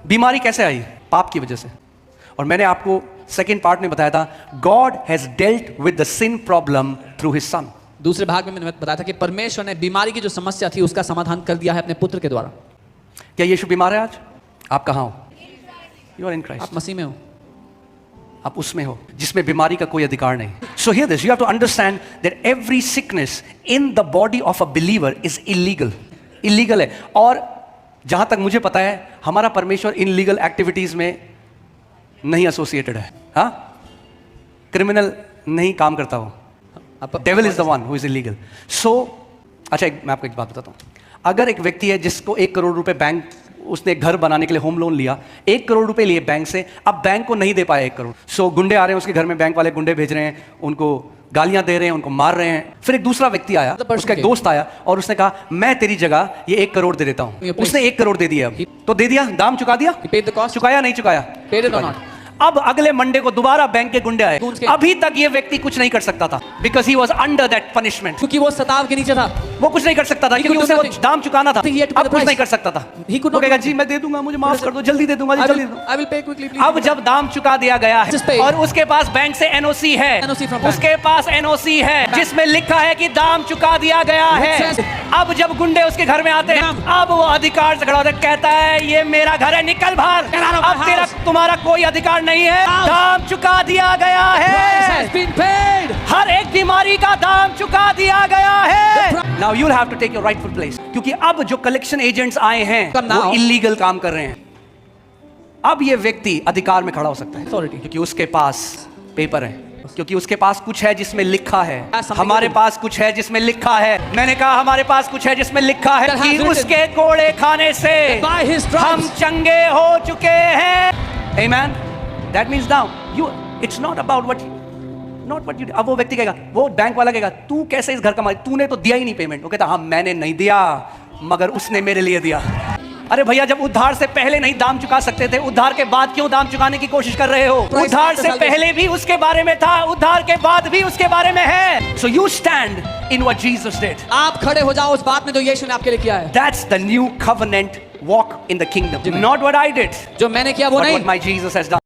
बीमारी कैसे आई? पाप की वजह से। और मैंने आपको सेकेंड पार्ट में बताया था, God has dealt with the sin problem through his son. दूसरे भाग में मैंने बताया था कि परमेश्वर ने बीमारी की जो समस्या थी उसका समाधान कर दिया है अपने पुत्र के द्वारा। क्या यीशु बीमार है आज? आप कहाँ हो? You are in Christ. आप मसीह में हो, आप उसमें हो जिसमें बीमारी का कोई अधिकार नहीं। So here this, you have to understand that every sickness in the body of a believer is illegal. Illegal है। और जहां तक मुझे पता है, हमारा परमेश्वर इन लीगल एक्टिविटीज में नहीं एसोसिएटेड है। हाँ, क्रिमिनल नहीं काम करता हो। Devil is the one who is illegal. So अच्छा, मैं आपको एक बात बताता हूं। अगर एक व्यक्ति है जिसको 1 करोड़ रुपए बैंक, उसने घर बनाने के लिए होम लोन लिया, 1 करोड़ रुपए लिए बैंक से, अब बैंक को नहीं दे पाया 1 करोड़। सो गुंडे आ रहे हैं उसके घर में, बैंक वाले गुंडे भेज रहे हैं, उनको गालियां दे रहे हैं, उनको मार रहे हैं। फिर एक दूसरा व्यक्ति आया, उसका एक दोस्त आया और उसने कहा मैं तेरी जगह ये 1 करोड़ दे देता हूं। उसने 1 करोड़ दे दिया। तो दे दिया, दाम चुका दिया, चुकाया नहीं चुकाया? अब अगले मंडे को दोबारा बैंक के गुंडे आए। अभी तक ये व्यक्ति कुछ नहीं कर सकता था, because he was under that punishment. क्योंकि वो सताव के नीचे था, वो कुछ नहीं कर सकता था, क्योंकि उसे वो दाम चुकाना था। अब कुछ नहीं कर सकता था। वो कहेगा जी मैं दे दूंगा, मुझे माफ कर दो, जल्दी दे दूंगा, जल्दी। अब जब दाम चुका दिया गया है और उसके पास बैंक से एनओसी है, उसके पास एनओसी है जिसमें लिखा है कि दाम चुका दिया गया है। अब जब गुंडे उसके घर में आते हैं, अब वो अधिकार से खड़ा होकर कहता है ये मेरा घर है, निकल बाहर, अब तेरा तुम्हारा कोई अधिकार नहीं है, दाम चुका दिया गया है। हर एक बीमारी का दाम चुका दिया गया है। Now you will have to take your rightful place, क्योंकि अब जो कलेक्शन एजेंट्स आए हैं वो इलीगल काम कर रहे हैं। अब ये व्यक्ति अधिकार में खड़ा हो सकता है, क्योंकि उसके पास पेपर है, क्योंकि उसके पास कुछ है जिसमें लिखा है। हमारे पास कुछ है जिसमें लिखा है। मैंने कहा हमारे पास कुछ है जिसमें लिखा है कि उसके कोड़े खाने से हम चंगे हो चुके हैं। आमीन। That means now it's not about what you do. अब वो व्यक्ति कहेगा, वो बैंक वाला कहेगा तू कैसे इस घर का मालिक, तूने तो दिया ही नहीं पेमेंट। वो कहता हाँ मैंने नहीं दिया, मगर उसने मेरे लिए दिया। अरे भैया, जब उद्धार से पहले नहीं दाम चुका सकते थे, उद्धार के बाद क्यों दाम चुकाने की कोशिश कर रहे हो? उद्धार से पहले भी उसके बारे में था, उद्धार के बाद भी उसके बारे में है। So you stand in what Jesus did. आप खड़े हो जाओ उस बात में जो यीशु ने आपके लिए किया है। That's the new covenant walk in the kingdom. Not what I did, जो मैंने किया वो but नहीं, what my Jesus has done.